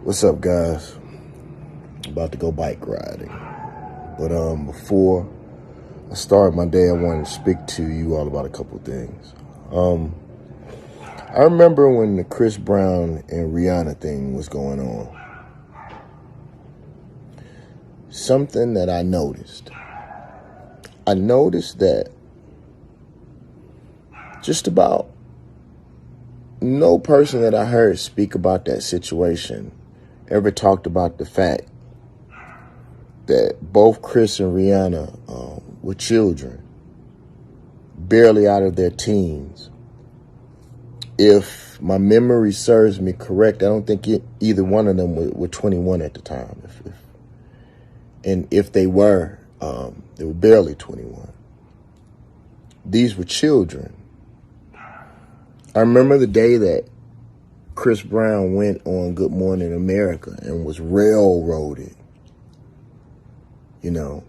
What's up, guys? About to go bike riding. But before I start my day, I wanted to speak to you all about a couple things. I remember when the Chris Brown and Rihanna thing was going on. Something that I noticed that just about no person that I heard speak about that situation ever talked about the fact that both Chris and Rihanna were children, barely out of their teens. If my memory serves me correct, I don't think either one of them were 21 at the time. And if they were barely 21. These were children. I remember the day that Chris Brown went on Good Morning America and was railroaded, And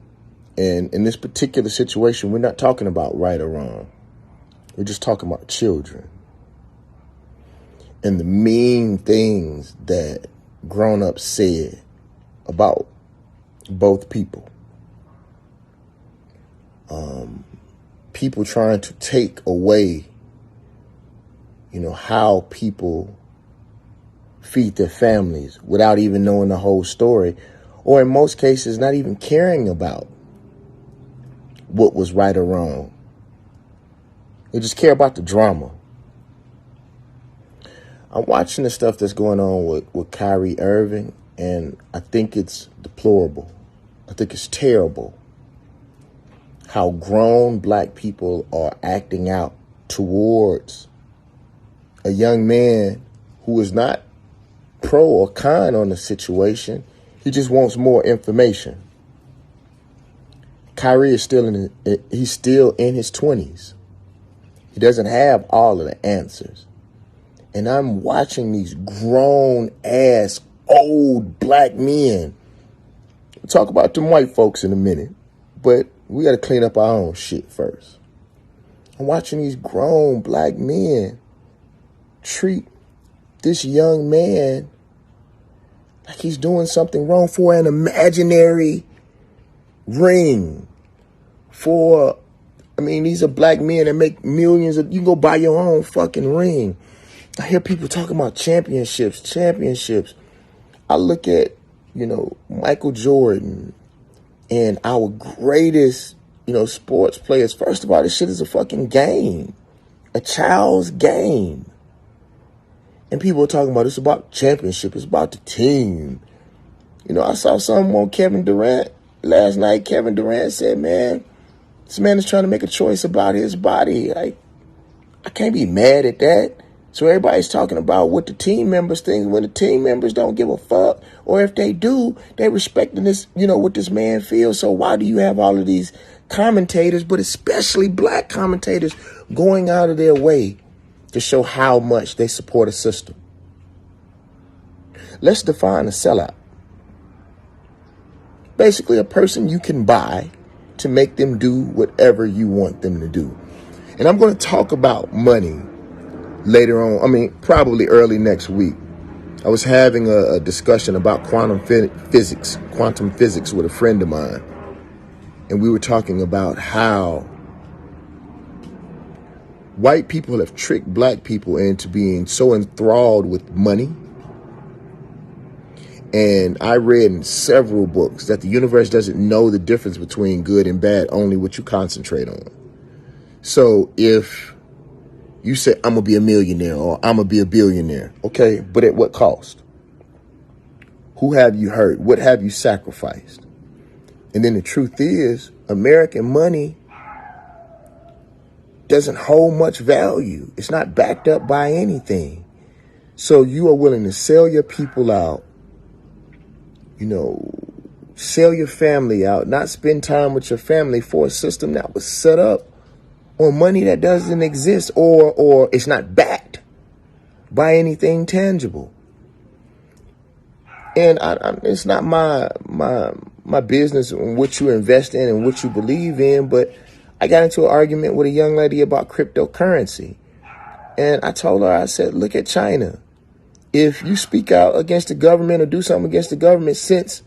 in this particular situation, we're not talking about right or wrong. We're just talking about children. And the mean things that grown-ups said about both people. People trying to take away, how people feed their families without even knowing the whole story, or in most cases, not even caring about what was right or wrong. They just care about the drama. I'm watching the stuff that's going on with Kyrie Irving, and I think it's deplorable. I think it's terrible how grown black people are acting out towards a young man who is not pro or con on the situation. He just wants more information. Kyrie is he's still in his 20s. He doesn't have all of the answers. And I'm watching these grown ass old black men. We'll talk about them white folks in a minute, but we got to clean up our own shit first. I'm watching these grown black men treat this young man like he's doing something wrong for an imaginary ring. These are black men that make millions you can go buy your own fucking ring. I hear people talking about championships. I look at, Michael Jordan and our greatest, sports players. First of all, this shit is a fucking game, a child's game. And people are talking about it's about championship. It's about the team. I saw something on Kevin Durant last night. Kevin Durant said, man, this man is trying to make a choice about his body. I can't be mad at that. So everybody's talking about what the team members think when the team members don't give a fuck. Or if they do, they respecting this, what this man feels. So why do you have all of these commentators, but especially black commentators, going out of their way to show how much they support a system? Let's define a sellout. Basically, a person you can buy to make them do whatever you want them to do. And I'm going to talk about money later on. Probably early next week. I was having a discussion about quantum physics with a friend of mine. And we were talking about how white people have tricked black people into being so enthralled with money. And I read in several books that the universe doesn't know the difference between good and bad, only what you concentrate on. So if you say, I'm going to be a millionaire or I'm going to be a billionaire, okay, but at what cost? Who have you hurt? What have you sacrificed? And then the truth is, American money doesn't hold much value. It's not backed up by anything. So you are willing to sell your people out, sell your family out, not spend time with your family for a system that was set up on money that doesn't exist or it's not backed by anything tangible. And it's not my business on what you invest in and what you believe in, but I got into an argument with a young lady about cryptocurrency. And I told her, I said, look at China. if you speak out against the government or do something against the government, since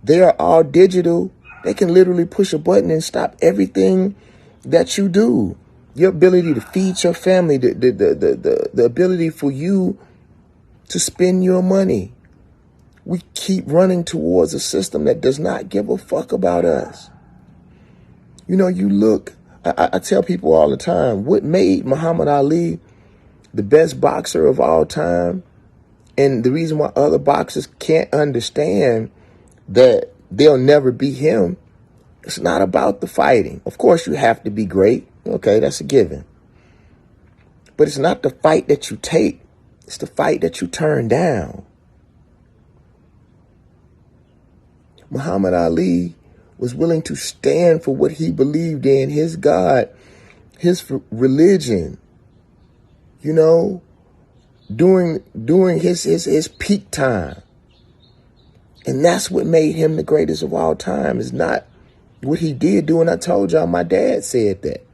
they are all digital, they can literally push a button and stop everything that you do. Your ability to feed your family, the ability for you to spend your money. We keep running towards a system that does not give a fuck about us. You know, you look, I tell people all the time, what made Muhammad Ali the best boxer of all time, and the reason why other boxers can't understand that they'll never be him, it's not about the fighting. Of course, you have to be great. Okay, that's a given. But it's not the fight that you take. It's the fight that you turn down. Muhammad Ali was willing to stand for what he believed in, his God, his religion, you know, during his peak time. And that's what made him the greatest of all time, is not what he did do. And I told y'all, my dad said that.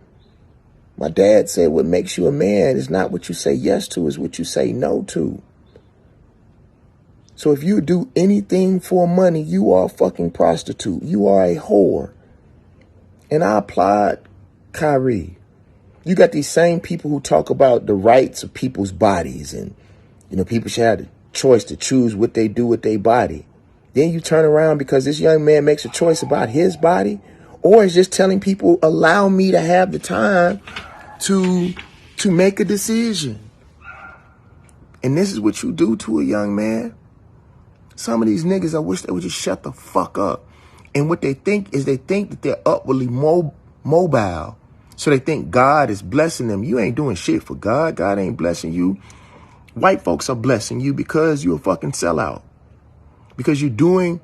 My dad said what makes you a man is not what you say yes to, is what you say no to. So if you do anything for money, you are a fucking prostitute. You are a whore. And I applaud Kyrie. You got these same people who talk about the rights of people's bodies and, you know, people should have the choice to choose what they do with their body. Then you turn around because this young man makes a choice about his body, or is just telling people, allow me to have the time to make a decision. And this is what you do to a young man. Some of these niggas, I wish they would just shut the fuck up. And what they think is they think that they're upwardly mobile. So they think God is blessing them. You ain't doing shit for God. God ain't blessing you. White folks are blessing you because you're a fucking sellout. Because you're doing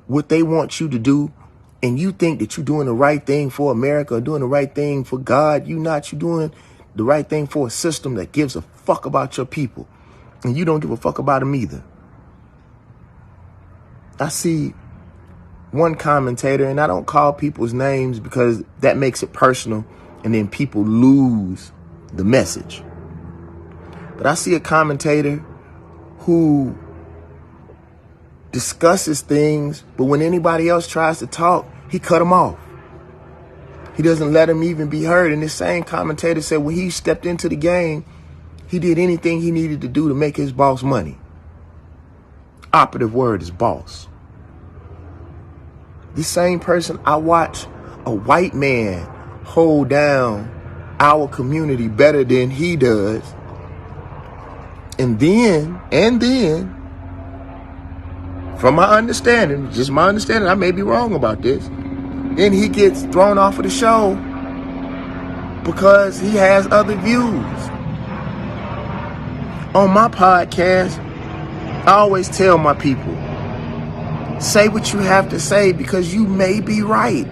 what they want you to do. And you think that you're doing the right thing for America or doing the right thing for God. You're not. You're doing the right thing for a system that gives a fuck about your people. And you don't give a fuck about them either. I see one commentator, and I don't call people's names because that makes it personal and then people lose the message. But I see a commentator who discusses things, but when anybody else tries to talk, he cut them off. He doesn't let them even be heard. And this same commentator said when he stepped into the game, he did anything he needed to do to make his boss money. Operative word is boss. This same person, I watch a white man hold down our community better than he does. And then, from my understanding, just my understanding, I may be wrong about this, then he gets thrown off of the show because he has other views. On my podcast, I always tell my people, say what you have to say because you may be right.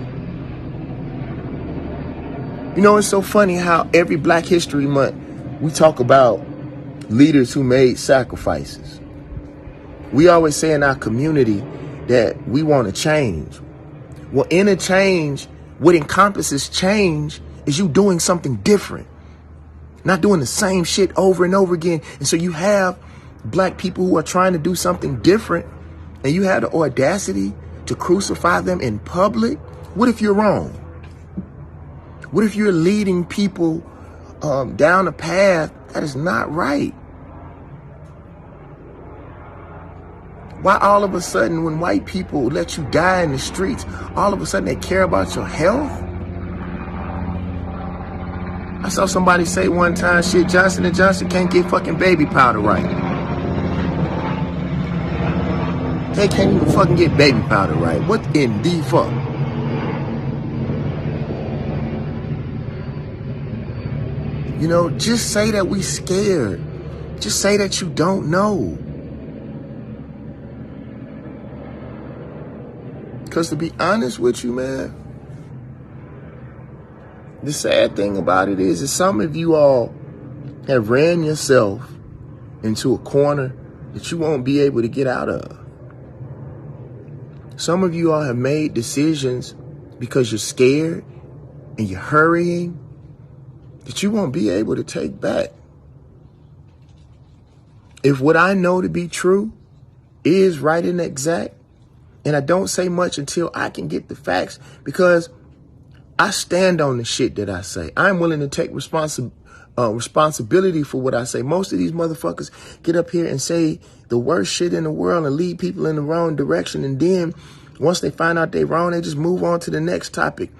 You know, it's so funny how every Black History Month we talk about leaders who made sacrifices. We always say in our community that we want to change. Well, in a change, what encompasses change is you doing something different, not doing the same shit over and over again. And so you have Black people who are trying to do something different, and you have the audacity to crucify them in public. What if you're wrong? What if you're leading people down a path that is not right? Why all of a sudden when white people let you die in the streets, all of a sudden they care about your health? I saw somebody say one time, shit, Johnson & Johnson can't get fucking baby powder right. They can't even fucking get baby powder right. What in the fuck? You know, just say that we scared. Just say that you don't know. Because to be honest with you, man, the sad thing about it is that some of you all have ran yourself into a corner that you won't be able to get out of. Some of you all have made decisions because you're scared and you're hurrying that you won't be able to take back. If what I know to be true is right and exact, and I don't say much until I can get the facts, because I stand on the shit that I say. I'm willing to take responsibility for what I say. Most of these motherfuckers get up here and say the worst shit in the world and lead people in the wrong direction. And then once they find out they're wrong, they just move on to the next topic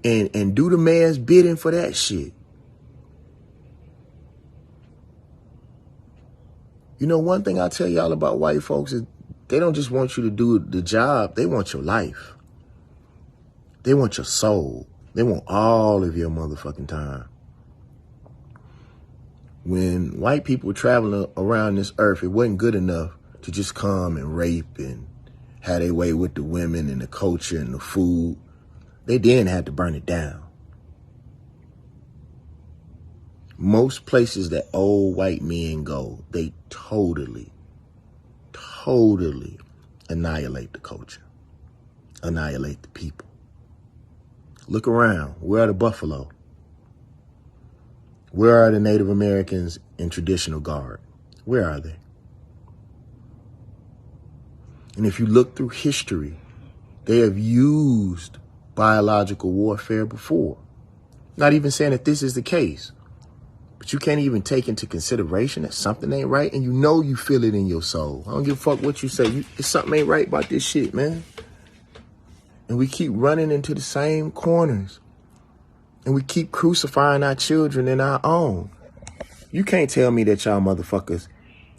and do the man's bidding for that shit. You know, one thing I tell y'all about white folks is they don't just want you to do the job. They want your life. They want your soul. They want all of your motherfucking time. When white people were traveling around this earth, it wasn't good enough to just come and rape and have their way with the women and the culture and the food. They then had to burn it down. Most places that old white men go, they totally annihilate the culture, annihilate the people. Look around. Where are the buffalo? Where are the Native Americans in traditional guard? Where are they? And if you look through history, they have used biological warfare before. Not even saying that this is the case, but you can't even take into consideration that something ain't right, and you know you feel it in your soul. I don't give a fuck what you say. Something ain't right about this shit, man. And we keep running into the same corners. And we keep crucifying our children in our own. You can't tell me that y'all motherfuckers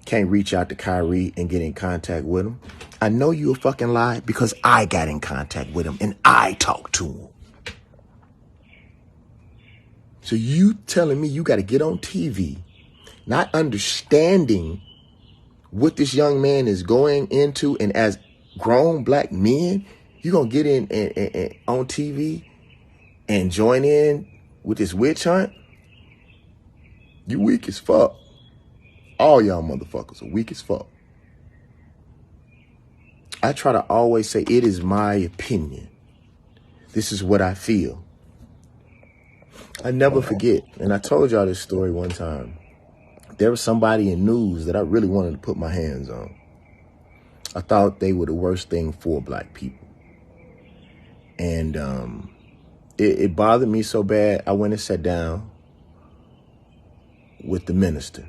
can't reach out to Kyrie and get in contact with him. I know you a fucking lie because I got in contact with him and I talked to him. So you telling me you got to get on TV, not understanding what this young man is going into, and as grown black men, you gonna get in and on TV and join in with this witch hunt? You weak as fuck. All y'all motherfuckers are weak as fuck. I try to always say it is my opinion. This is what I feel. I never forget, and I told y'all this story one time. There was somebody in news that I really wanted to put my hands on. I thought they were the worst thing for black people. And it bothered me so bad, I went and sat down with the minister.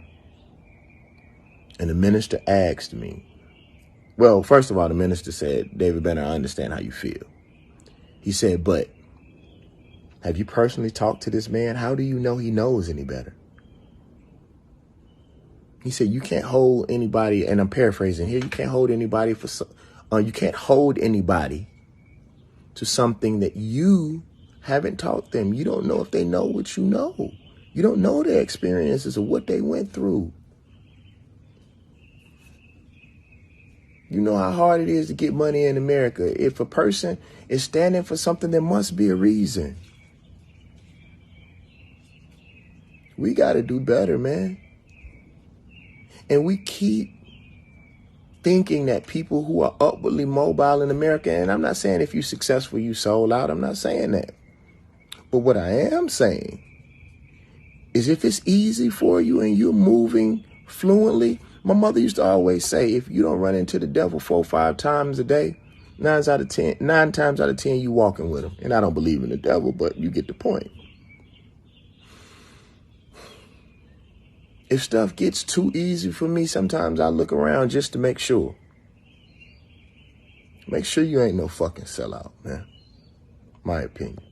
And the minister asked me, well, first of all, the minister said, David Banner, I understand how you feel. He said, but have you personally talked to this man? How do you know he knows any better? He said, you can't hold anybody, and I'm paraphrasing here, you can't hold anybody you can't hold anybody to something that you haven't taught them. You don't know if they know what you know. You don't know their experiences or what they went through. You know how hard it is to get money in America. If a person is standing for something, there must be a reason. We got to do better, man. And we keep thinking that people who are upwardly mobile in America, and I'm not saying if you're successful, you sold out. I'm not saying that. But what I am saying is if it's easy for you and you're moving fluently, my mother used to always say, if you don't run into the devil 4 or 5 times a day, 9 times out of 10, you walking with him. And I don't believe in the devil, but you get the point. If stuff gets too easy for me, sometimes I look around just to make sure. Make sure you ain't no fucking sellout, man. My opinion.